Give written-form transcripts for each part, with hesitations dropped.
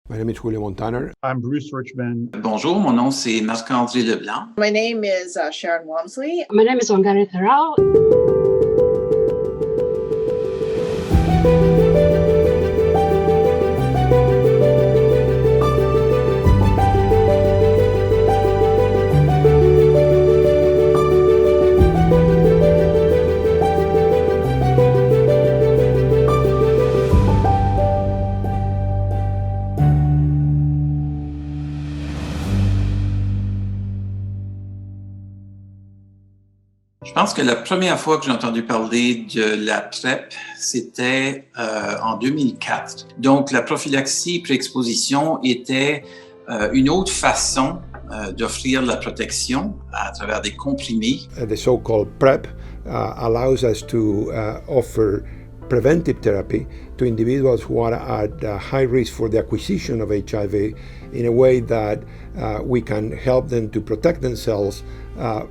My name is Julio Montaner. I'm Bruce Richman. Bonjour, mon nom c'est Marc-André LeBlanc. My name is Sharon Walmsley. My name is Wangari Tharao. Je pense que la première fois que j'ai entendu parler de la PrEP, c'était en 2004. Donc, la prophylaxie pré-exposition était une autre façon d'offrir la protection à travers des comprimés. The so-called PrEP allows us to offer preventive therapy to individuals who are at high risk for the acquisition of HIV in a way that we can help them to protect themselves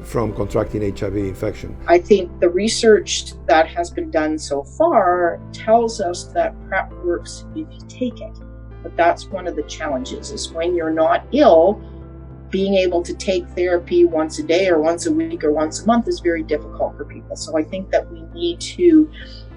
from contracting HIV infection. I think the research that has been done so far tells us that PrEP works if you take it. But that's one of the challenges, is when you're not ill, being able to take therapy once a day or once a week or once a month is very difficult for people. So I think that we need to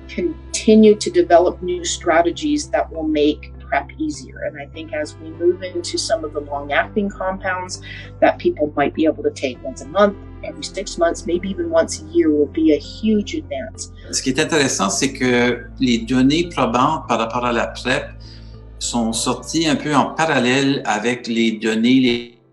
continue to develop new strategies that will make PrEP easier. And I think as we move into some of the long-acting compounds that people might be able to take once a month, every 6 months, maybe even once a year, will be a huge advance. Ce qui est intéressant, c'est que les données probantes par rapport à la PrEP sont sorties un peu en parallèle avec les données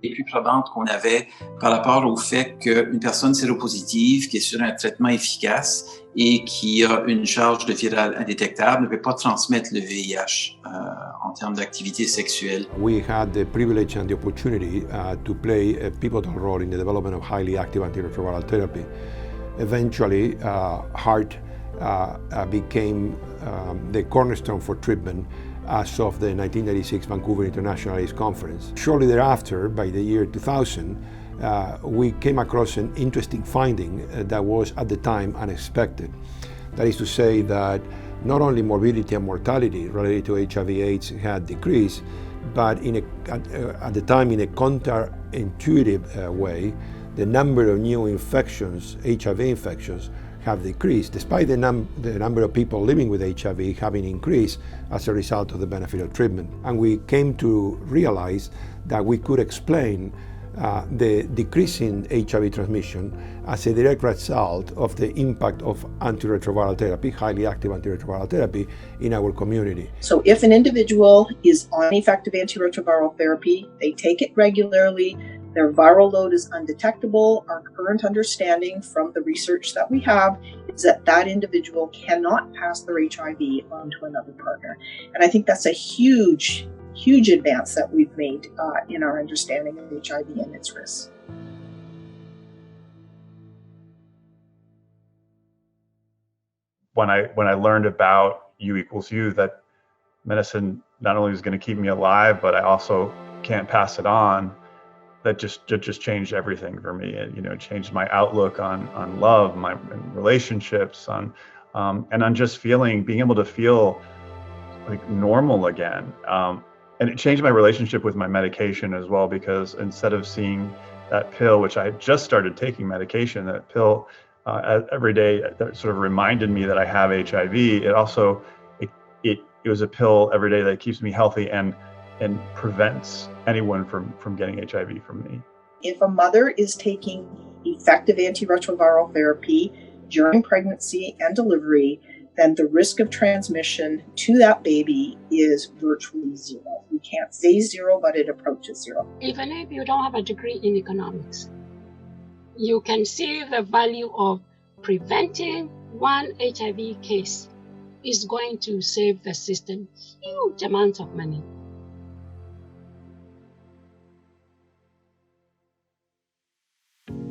les plus probantes qu'on avait par rapport au fait qu'une personne séropositive qui est sur un traitement efficace et qui a une charge de viral indétectable ne peut pas transmettre le VIH en termes d'activité sexuelle. We had the privilege and the opportunity to play a pivotal role in the development of highly active antiretroviral therapy. Eventually, HAART became the cornerstone for treatment as of the 1996 Vancouver International AIDS Conference. Shortly thereafter, by the year 2000, we came across an interesting finding that was at the time unexpected. That is to say that not only morbidity and mortality related to HIV/AIDS had decreased, but at the time in a counterintuitive way, the number of new infections, HIV infections, have decreased, despite the number of people living with HIV having increased as a result of the benefit of treatment. And we came to realize that we could explain the decrease in HIV transmission as a direct result of the impact of antiretroviral therapy, highly active antiretroviral therapy, in our community. So if an individual is on effective antiretroviral therapy, they take it regularly, their viral load is undetectable, our current understanding from the research that we have is that that individual cannot pass their HIV on to another partner. And I think that's a huge advance that we've made in our understanding of HIV and its risks. When I learned about U equals U, that medicine not only is going to keep me alive, but I also can't pass it on, that just changed everything for me. It changed my outlook on love, my relationships, and on just being able to feel like normal again. And it changed my relationship with my medication as well, because instead of seeing that pill, which I had just started taking medication, that pill every day that sort of reminded me that I have HIV, it was a pill every day that keeps me healthy and prevents anyone from getting HIV from me. If a mother is taking effective antiretroviral therapy during pregnancy and delivery, then the risk of transmission to that baby is virtually zero. We can't say zero, but it approaches zero. Even if you don't have a degree in economics, you can see the value of preventing one HIV case is going to save the system huge amounts of money.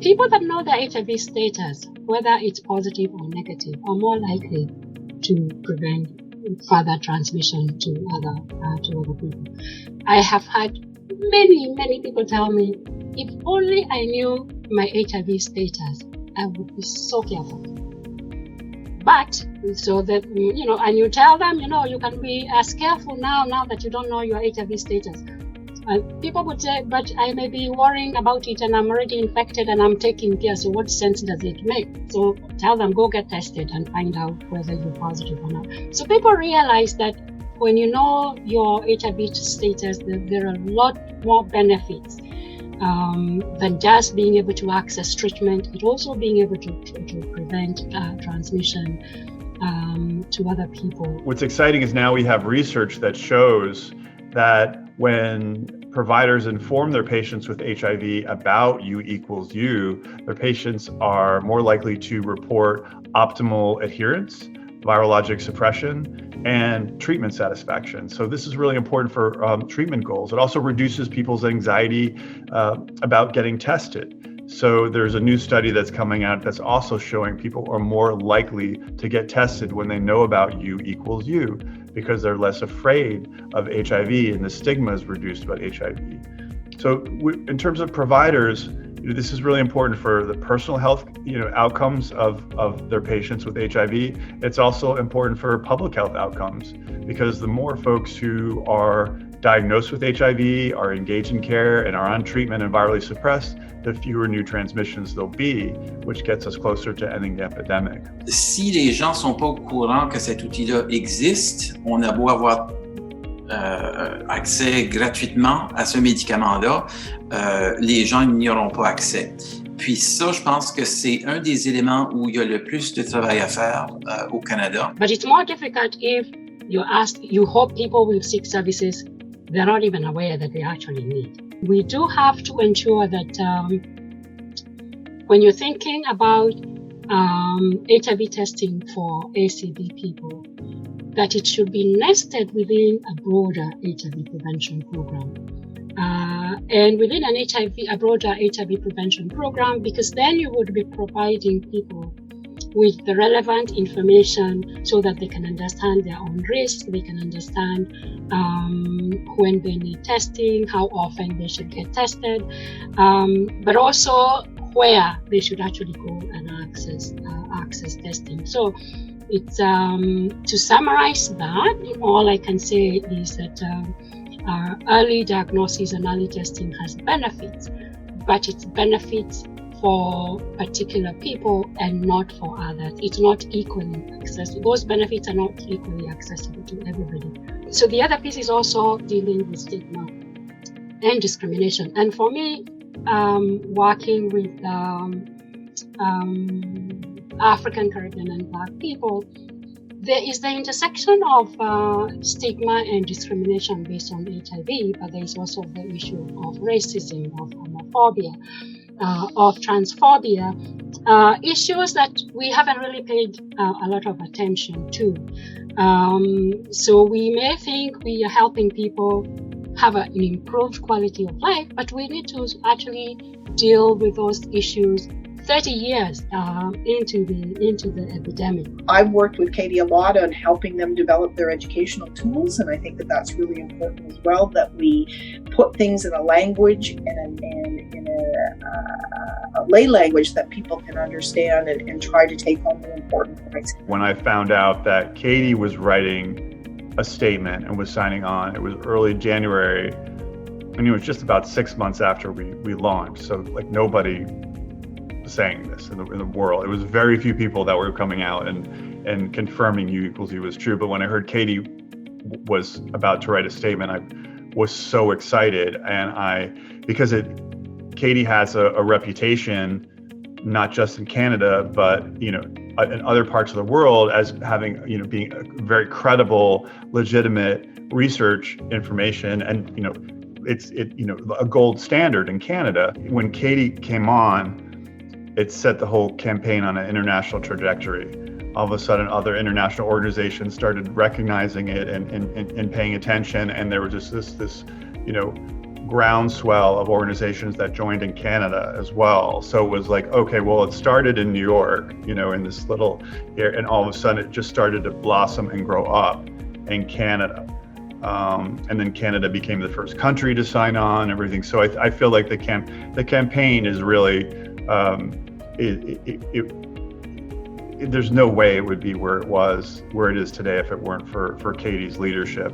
People that know their HIV status, whether it's positive or negative, are more likely to prevent further transmission to other people. I have had many people tell me, if only I knew my HIV status, I would be so careful. But so that, and you tell them, you can be as careful now that you don't know your HIV status. People would say, but I may be worrying about it and I'm already infected and I'm taking care. So what sense does it make? So tell them, go get tested and find out whether you're positive or not. So people realize that when you know your HIV status, there are a lot more benefits than just being able to access treatment, but also being able to prevent transmission to other people. What's exciting is now we have research that shows that when providers inform their patients with HIV about U equals U, their patients are more likely to report optimal adherence, virologic suppression, and treatment satisfaction. So this is really important for treatment goals. It also reduces people's anxiety about getting tested. So there's a new study that's coming out that's also showing people are more likely to get tested when they know about U equals U, because they're less afraid of HIV and the stigma is reduced about HIV. So in terms of providers, this is really important for the personal health, outcomes of their patients with HIV. It's also important for public health outcomes, because the more folks who are diagnosed with HIV, are engaged in care, and are on treatment and virally suppressed, the fewer new transmissions there'll be, which gets us closer to ending the epidemic. Si les gens sont pas au courant que cet outil-là existe, on a beau avoir accès gratuitement à ce médicament-là, les gens n'y auront pas accès. Puis ça, je pense que c'est un des éléments où il y a le plus de travail à faire au Canada. But it's more difficult if you hope people will seek services they're not even aware that they actually need. We do have to ensure that when you're thinking about HIV testing for ACV people, that it should be nested within a broader HIV prevention program. And within a broader HIV prevention program, because then you would be providing people with the relevant information so that they can understand their own risk, they can understand when they need testing, how often they should get tested, but also where they should actually go and access testing. So it's to summarize that, all I can say is that early diagnosis and early testing has benefits, but it's benefits for particular people and not for others. It's not equally accessible. Those benefits are not equally accessible to everybody. So the other piece is also dealing with stigma and discrimination. And for me, working with African, Caribbean, and Black people, there is the intersection of stigma and discrimination based on HIV, but there is also the issue of racism, of homophobia, of transphobia, issues that we haven't really paid a lot of attention to. So we may think we are helping people have an improved quality of life, but we need to actually deal with those issues 30 years into the epidemic. I've worked with CATIE a lot on helping them develop their educational tools, and I think that that's really important as well, that we put things in a language and in a lay language that people can understand and try to take home the important points. When I found out that CATIE was writing a statement and was signing on, it was early January, and it was just about 6 months after we launched, so like nobody saying this in the world. It was very few people that were coming out and confirming U equals U was true. But when I heard CATIE was about to write a statement, I was so excited. And because CATIE has a reputation, not just in Canada, but in other parts of the world, as having being a very credible, legitimate research information, and it's a gold standard in Canada. When CATIE came on, it set the whole campaign on an international trajectory. All of a sudden, other international organizations started recognizing it and paying attention, and there was just this groundswell of organizations that joined in Canada as well. So it was like, okay, well, it started in New York, in this little here, and all of a sudden it just started to blossom and grow up in Canada. And then Canada became the first country to sign on and everything. So I feel like the campaign is really, there's no way it would be where it is today if it weren't for CATIE's leadership.